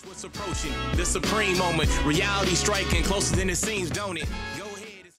What's approaching the supreme moment, reality striking closer than it seems, don't it? Go ahead.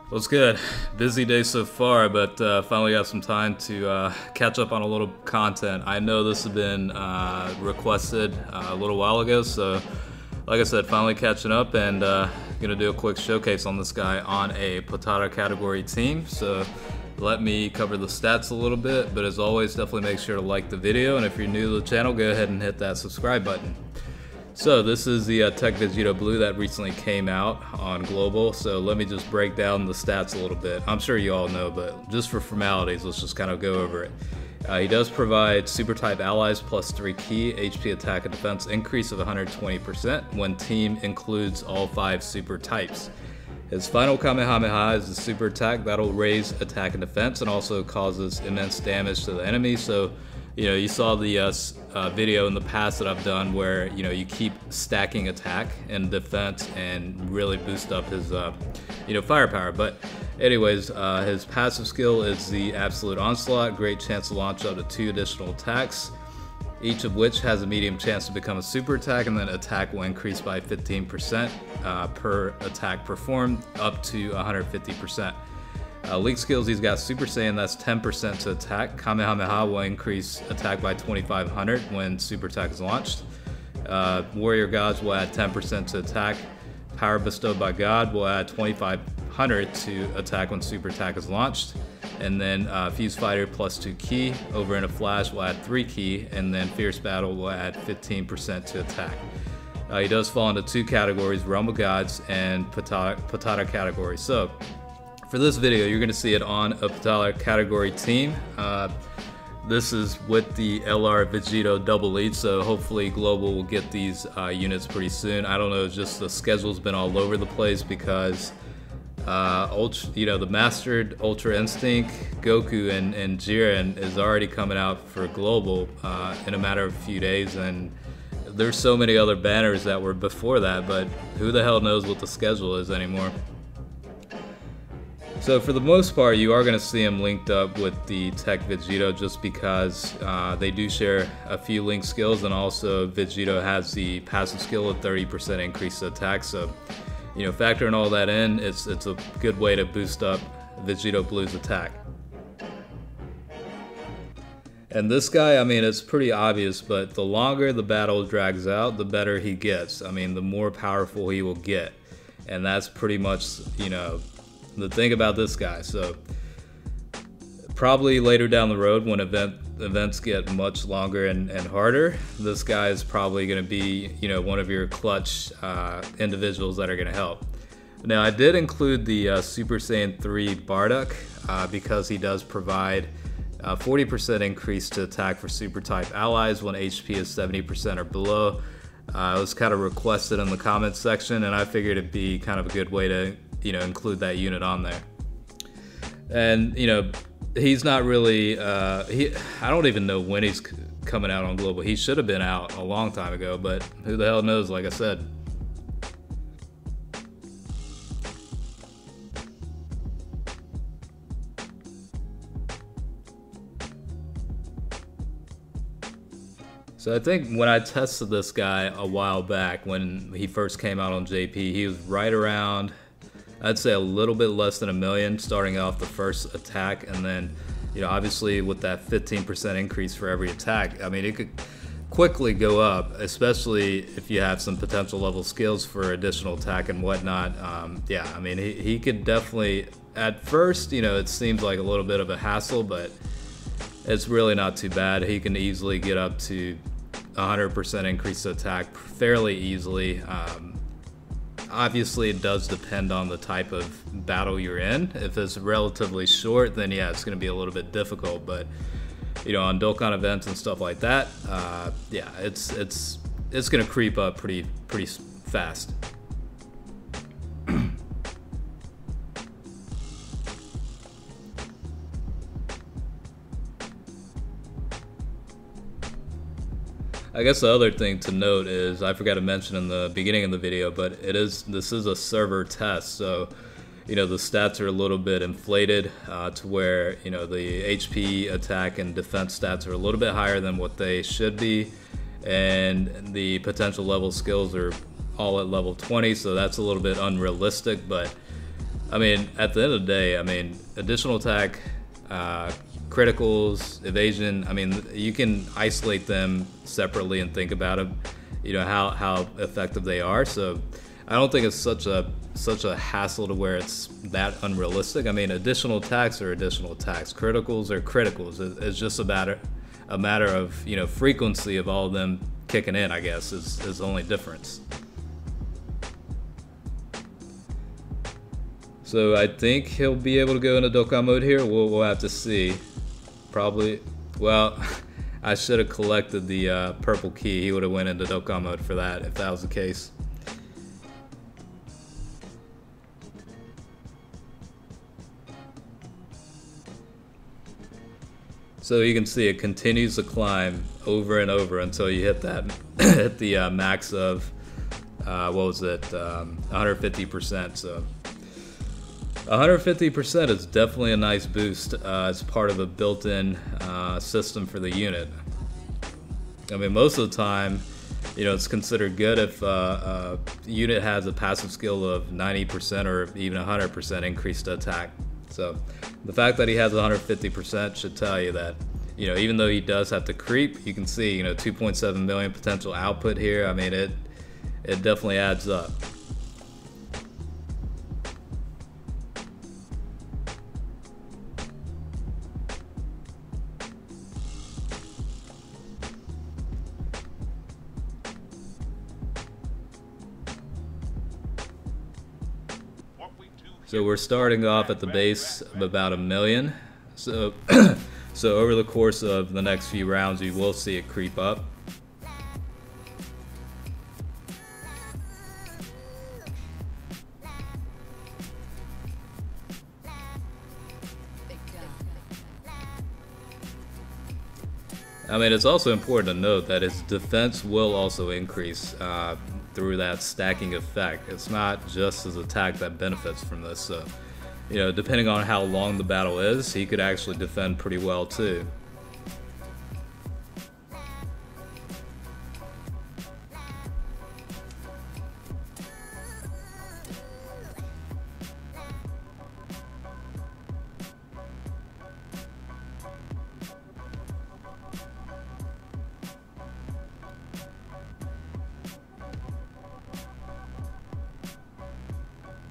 What's good? Busy day so far, but finally got some time to catch up on a little content. I know this has been requested a little while ago, so like I said, finally catching up and gonna do a quick showcase on this guy on a Potara Category team. So let me cover the stats a little bit, but as always, definitely make sure to like the video, and if you're new to the channel, go ahead and hit that subscribe button. So this is the TEQ Vegito Blue that recently came out on global, so let me just break down the stats a little bit. I'm sure you all know, but just for formalities, let's just kind of go over it. He does provide super type allies plus 3 key, HP attack and defense increase of 120% when team includes all 5 super types. His final Kamehameha is the super attack that'll raise attack and defense and also causes immense damage to the enemy. So, you know, you saw the video in the past that I've done where, you know, you keep stacking attack and defense and really boost up his, you know, firepower. But anyways, his passive skill is the absolute onslaught, great chance to launch up to 2 additional attacks, each of which has a medium chance to become a super attack, and then attack will increase by 15% per attack performed, up to 150%. League skills, he's got Super Saiyan, that's 10% to attack. Kamehameha will increase attack by 2500 when super attack is launched. Warrior Gods will add 10% to attack. Power bestowed by God will add 2500 to attack when super attack is launched. And then Fuse Fighter plus 2 key, over in a flash will add 3 key, and then Fierce Battle will add 15% to attack. He does fall into 2 categories, Realm of Gods and Potara Category. So for this video, you're gonna see it on a Potara Category team. This is with the LR Vegito double lead, so hopefully Global will get these units pretty soon. I don't know, just the schedule's been all over the place because you know, the mastered Ultra Instinct, Goku, and Jiren is already coming out for global in a matter of a few days, and there's so many other banners that were before that, but who the hell knows what the schedule is anymore. So for the most part, you are going to see them linked up with the TEQ Vegito just because they do share a few linked skills, and also Vegito has the passive skill of 30% increase to attack, so you know, factoring all that in, it's a good way to boost up Vegito Blue's attack. And this guy, I mean, it's pretty obvious, but the longer the battle drags out, the better he gets. I mean, the more powerful he will get. And that's pretty much, you know, the thing about this guy. So probably later down the road when events get much longer and harder, this guy is probably going to be, you know, one of your clutch individuals that are going to help. Now, I did include the Super Saiyan 3 Bardock because he does provide 40% increase to attack for super type allies when HP is 70% or below. It was kind of requested in the comments section, and I figured it'd be kind of a good way to, you know, include that unit on there. And, you know, he's not really, I don't even know when he's coming out on global. He should have been out a long time ago, but who the hell knows, like I said. So I think when I tested this guy a while back, when he first came out on JP, he was right around, I'd say a little bit less than 1 million starting off the first attack, and then, you know, obviously with that 15% increase for every attack, I mean, it could quickly go up, especially if you have some potential level skills for additional attack and whatnot. Yeah, I mean, he could definitely, at first, you know, it seems like a little bit of a hassle, but it's really not too bad. He can easily get up to 100% increase to attack fairly easily. Obviously, it does depend on the type of battle you're in. If it's relatively short, then yeah, it's going to be a little bit difficult. But you know, on Dokkan events and stuff like that, yeah, it's going to creep up pretty fast. I guess the other thing to note is, I forgot to mention in the beginning of the video, but this is a server test, so you know, the stats are a little bit inflated to where, you know, the HP, attack, and defense stats are a little bit higher than what they should be. and the potential level skills are all at level 20, so that's a little bit unrealistic. But I mean, at the end of the day, I mean, additional attack, criticals, evasion, I mean, you can isolate them separately and think about them, you know, how effective they are. So I don't think it's such a hassle to where it's that unrealistic. I mean, additional attacks are additional attacks, criticals are criticals. It's just a matter of, you know, frequency of all of them kicking in, I guess, is the only difference. So I think he'll be able to go into Dokkan mode here. We'll have to see. Probably. Well, I should have collected the purple key. He would have went into Dokkan mode for that if that was the case. So you can see it continues to climb over and over until you hit that hit the max of what was it, 150%. So 150% is definitely a nice boost as part of a built-in system for the unit. I mean, most of the time, you know, it's considered good if a unit has a passive skill of 90% or even 100% increased attack. So the fact that he has 150% should tell you that, you know, even though he does have to creep, you can see, you know, 2.7 million potential output here. I mean, it definitely adds up. So we're starting off at the base of about 1 million. So, so over the course of the next few rounds, you will see it creep up. I mean, it's also important to note that his defense will also increase through that stacking effect. It's not just his attack that benefits from this. So, you know, depending on how long the battle is, he could actually defend pretty well too.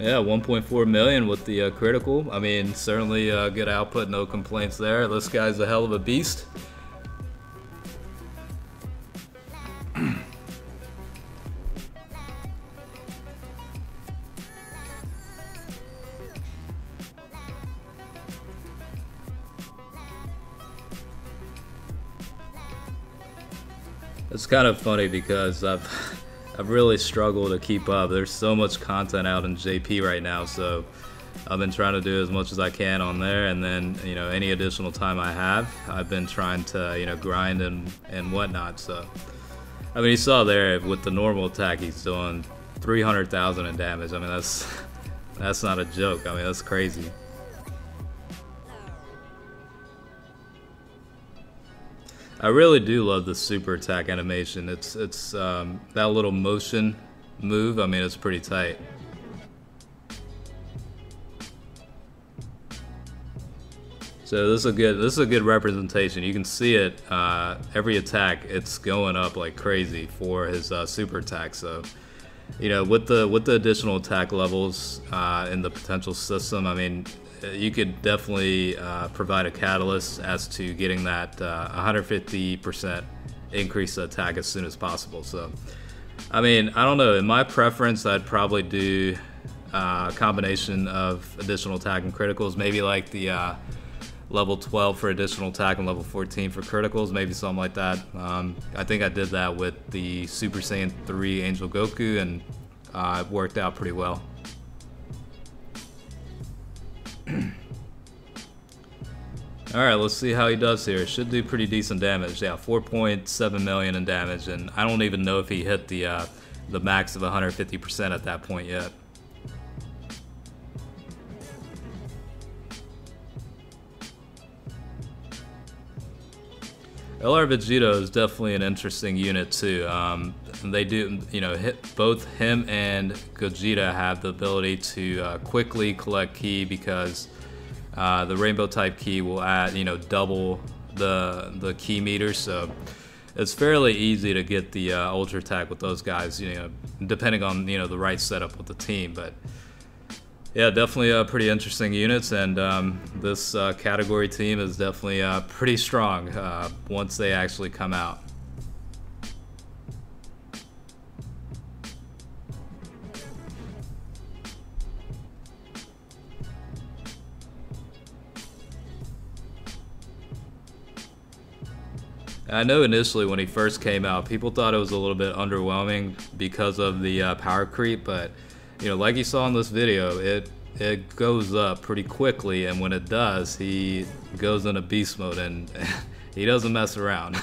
Yeah, 1.4 million with the critical. I mean, certainly good output, no complaints there. This guy's a hell of a beast. It's kind of funny because I've really struggled to keep up. There's so much content out in JP right now, so I've been trying to do as much as I can on there, and then, you know, any additional time I have, I've been trying to, you know, grind and whatnot. So, I mean, you saw there with the normal attack, he's doing 300,000 in damage. I mean, that's not a joke. I mean, that's crazy. I really do love the super attack animation. It's that little motion move. I mean, it's pretty tight. So this is a good representation. You can see it every attack. It's going up like crazy for his super attack. So, you know, with the additional attack levels in the potential system, I mean, you could definitely provide a catalyst as to getting that 150% increase attack as soon as possible. So, I mean, I don't know. In my preference, I'd probably do a combination of additional attack and criticals. Maybe like the level 12 for additional attack and level 14 for criticals. Maybe something like that. I think I did that with the Super Saiyan 3 Angel Goku, and it worked out pretty well. Alright, let's see how he does here. Should do pretty decent damage. Yeah, 4.7 million in damage, and I don't even know if he hit the max of 150% at that point yet. LR Vegito is definitely an interesting unit too. They do, both him and Gogeta have the ability to quickly collect ki, because the rainbow type ki will add, double the ki meter. So it's fairly easy to get the ultra attack with those guys, depending on the right setup with the team. But yeah, definitely pretty interesting units, and this category team is definitely pretty strong once they actually come out. I know initially when he first came out, people thought it was a little bit underwhelming because of the power creep, but like you saw in this video, it goes up pretty quickly, and when it does, he goes into beast mode, and he doesn't mess around.